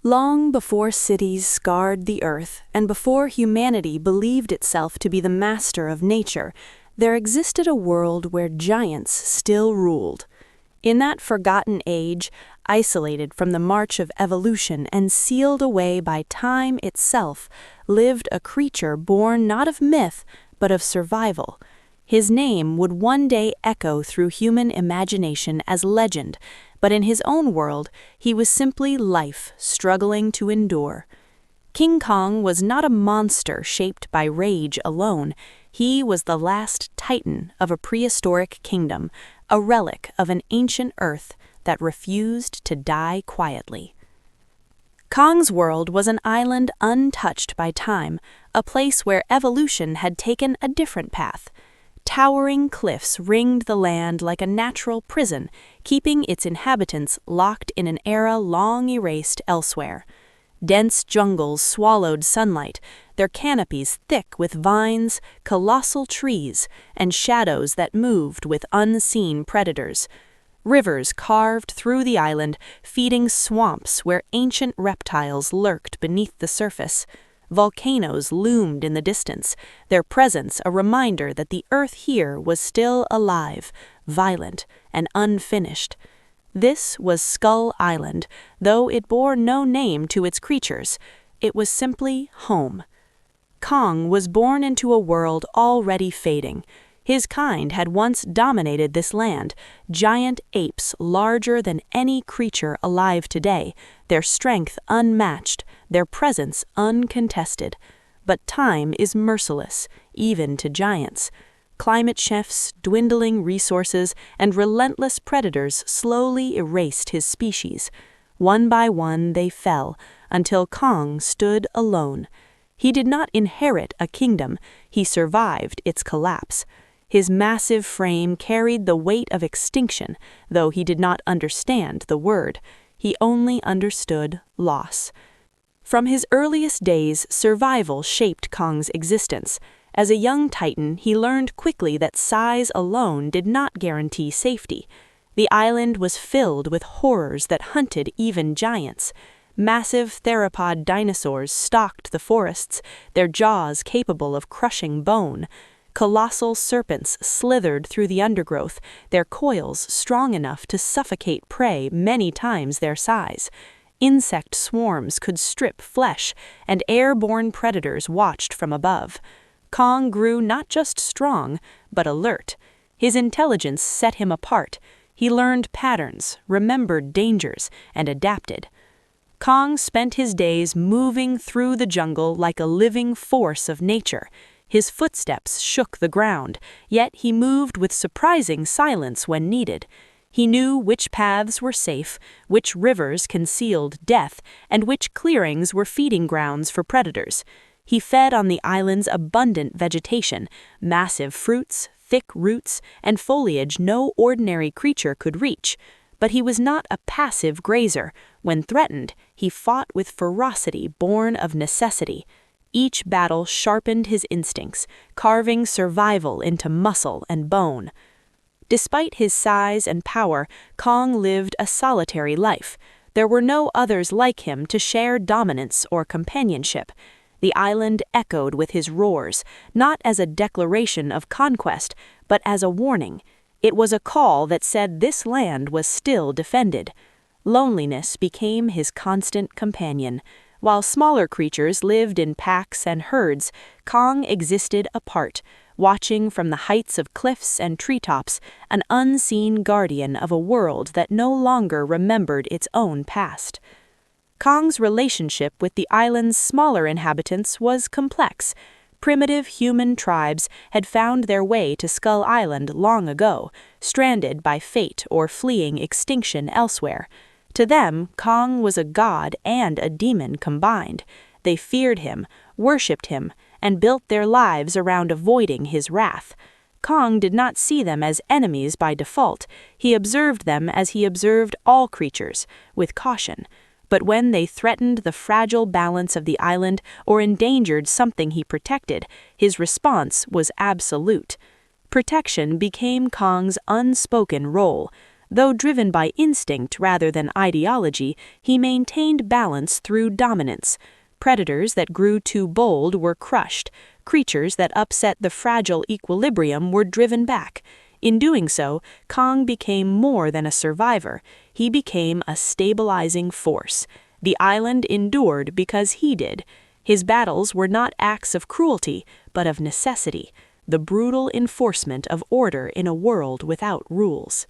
Long before cities scarred the earth, and before humanity believed itself to be the master of nature, there existed a world where giants still ruled. In that forgotten age, isolated from the march of evolution and sealed away by time itself, lived a creature born not of myth, but of survival. His name would one day echo through human imagination as legend, but in his own world, he was simply life struggling to endure. King Kong was not a monster shaped by rage alone. He was the last titan of a prehistoric kingdom, a relic of an ancient earth that refused to die quietly. Kong's world was an island untouched by time, a place where evolution had taken a different path. Towering cliffs ringed the land like a natural prison, keeping its inhabitants locked in an era long erased elsewhere. Dense jungles swallowed sunlight, their canopies thick with vines, colossal trees, and shadows that moved with unseen predators. Rivers carved through the island, feeding swamps where ancient reptiles lurked beneath the surface. Volcanoes loomed in the distance, their presence a reminder that the earth here was still alive, violent, and unfinished. This was Skull Island, though it bore no name to its creatures. It was simply home. Kong was born into a world already fading. His kind had once dominated this land, giant apes larger than any creature alive today, their strength unmatched, their presence uncontested. But time is merciless, even to giants. Climate shifts, dwindling resources, and relentless predators slowly erased his species. One by one they fell, until Kong stood alone. He did not inherit a kingdom, he survived its collapse. His massive frame carried the weight of extinction, though he did not understand the word. He only understood loss. From his earliest days, survival shaped Kong's existence. As a young titan, he learned quickly that size alone did not guarantee safety. The island was filled with horrors that hunted even giants. Massive theropod dinosaurs stalked the forests, their jaws capable of crushing bone. Colossal serpents slithered through the undergrowth, their coils strong enough to suffocate prey many times their size. Insect swarms could strip flesh, and airborne predators watched from above. Kong grew not just strong, but alert. His intelligence set him apart. He learned patterns, remembered dangers, and adapted. Kong spent his days moving through the jungle like a living force of nature. His footsteps shook the ground, yet he moved with surprising silence when needed. He knew which paths were safe, which rivers concealed death, and which clearings were feeding grounds for predators. He fed on the island's abundant vegetation, massive fruits, thick roots, and foliage no ordinary creature could reach. But he was not a passive grazer. When threatened, he fought with ferocity born of necessity. Each battle sharpened his instincts, carving survival into muscle and bone. Despite his size and power, Kong lived a solitary life. There were no others like him to share dominance or companionship. The island echoed with his roars, not as a declaration of conquest, but as a warning. It was a call that said this land was still defended. Loneliness became his constant companion. While smaller creatures lived in packs and herds, Kong existed apart, watching from the heights of cliffs and treetops, an unseen guardian of a world that no longer remembered its own past. Kong's relationship with the island's smaller inhabitants was complex. Primitive human tribes had found their way to Skull Island long ago, stranded by fate or fleeing extinction elsewhere. To them, Kong was a god and a demon combined. They feared him, worshipped him, and built their lives around avoiding his wrath. Kong did not see them as enemies by default. He observed them as he observed all creatures, with caution. But when they threatened the fragile balance of the island or endangered something he protected, his response was absolute. Protection became Kong's unspoken role. Though driven by instinct rather than ideology, he maintained balance through dominance. Predators that grew too bold were crushed. Creatures that upset the fragile equilibrium were driven back. In doing so, Kong became more than a survivor. He became a stabilizing force. The island endured because he did. His battles were not acts of cruelty, but of necessity, the brutal enforcement of order in a world without rules.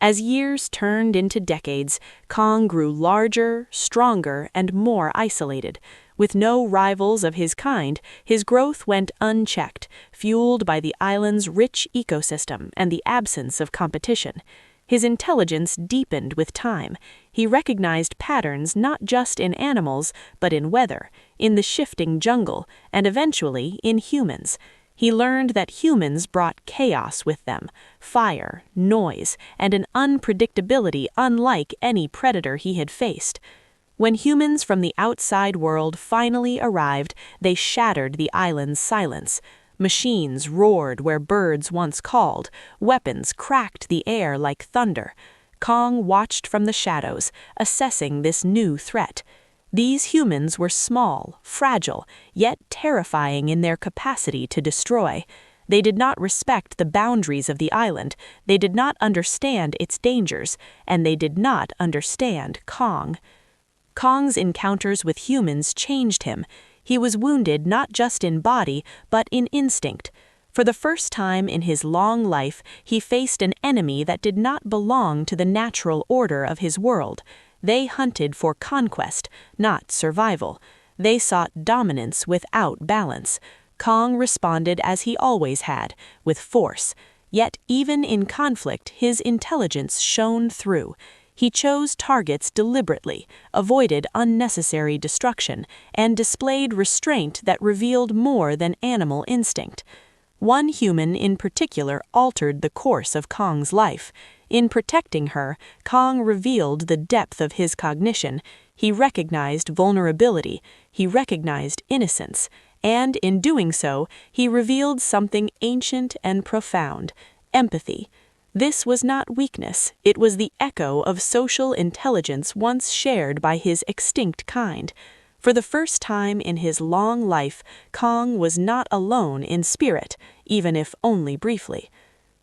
As years turned into decades, Kong grew larger, stronger, and more isolated. With no rivals of his kind, his growth went unchecked, fueled by the island's rich ecosystem and the absence of competition. His intelligence deepened with time. He recognized patterns not just in animals, but in weather, in the shifting jungle, and eventually in humans. He learned that humans brought chaos with them, fire, noise, and an unpredictability unlike any predator he had faced. When humans from the outside world finally arrived, they shattered the island's silence. Machines roared where birds once called, weapons cracked the air like thunder. Kong watched from the shadows, assessing this new threat. These humans were small, fragile, yet terrifying in their capacity to destroy. They did not respect the boundaries of the island, they did not understand its dangers, and they did not understand Kong. Kong's encounters with humans changed him. He was wounded not just in body, but in instinct. For the first time in his long life, he faced an enemy that did not belong to the natural order of his world. They hunted for conquest, not survival. They sought dominance without balance. Kong responded as he always had, with force. Yet even in conflict, his intelligence shone through. He chose targets deliberately, avoided unnecessary destruction, and displayed restraint that revealed more than animal instinct. One human in particular altered the course of Kong's life. In protecting her, Kong revealed the depth of his cognition. He recognized vulnerability, he recognized innocence, and in doing so, he revealed something ancient and profound: empathy. This was not weakness, it was the echo of social intelligence once shared by his extinct kind. For the first time in his long life, Kong was not alone in spirit, even if only briefly.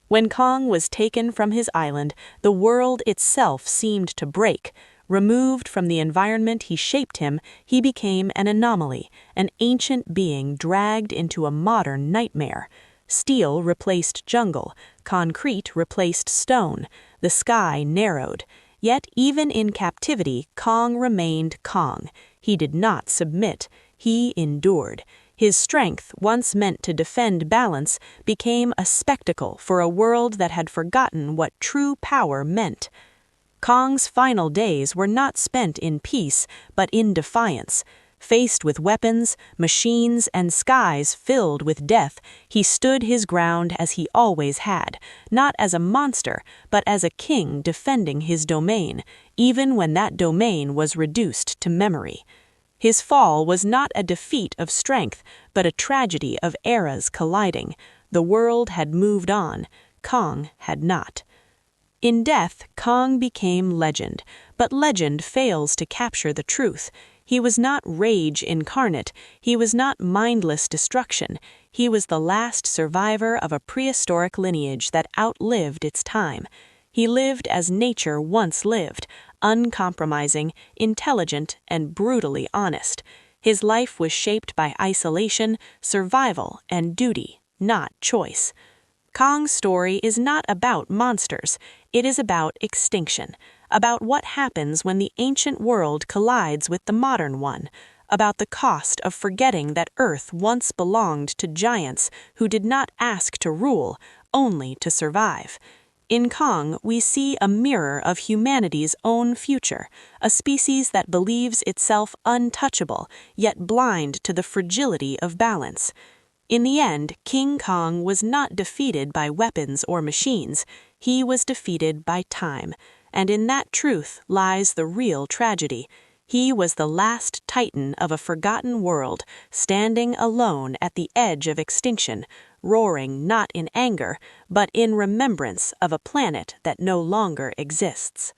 When Kong was taken from his island, the world itself seemed to break. Removed from the environment he shaped him, he became an anomaly, an ancient being dragged into a modern nightmare. Steel replaced jungle, concrete replaced stone, the sky narrowed. Yet even in captivity, Kong remained Kong. He did not submit, he endured. His strength, once meant to defend balance, became a spectacle for a world that had forgotten what true power meant. Kong's final days were not spent in peace, but in defiance. Faced with weapons, machines, and skies filled with death, he stood his ground as he always had, not as a monster, but as a king defending his domain, even when that domain was reduced to memory. His fall was not a defeat of strength, but a tragedy of eras colliding. The world had moved on, Kong had not. In death, Kong became legend, but legend fails to capture the truth. He was not rage incarnate, he was not mindless destruction, he was the last survivor of a prehistoric lineage that outlived its time. He lived as nature once lived, uncompromising, intelligent, and brutally honest. His life was shaped by isolation, survival, and duty, not choice. Kong's story is not about monsters, it is about extinction, about what happens when the ancient world collides with the modern one, about the cost of forgetting that Earth once belonged to giants who did not ask to rule, only to survive. In Kong, we see a mirror of humanity's own future, a species that believes itself untouchable, yet blind to the fragility of balance. In the end, King Kong was not defeated by weapons or machines, he was defeated by time, and in that truth lies the real tragedy. He was the last titan of a forgotten world, standing alone at the edge of extinction, roaring not in anger, but in remembrance of a planet that no longer exists.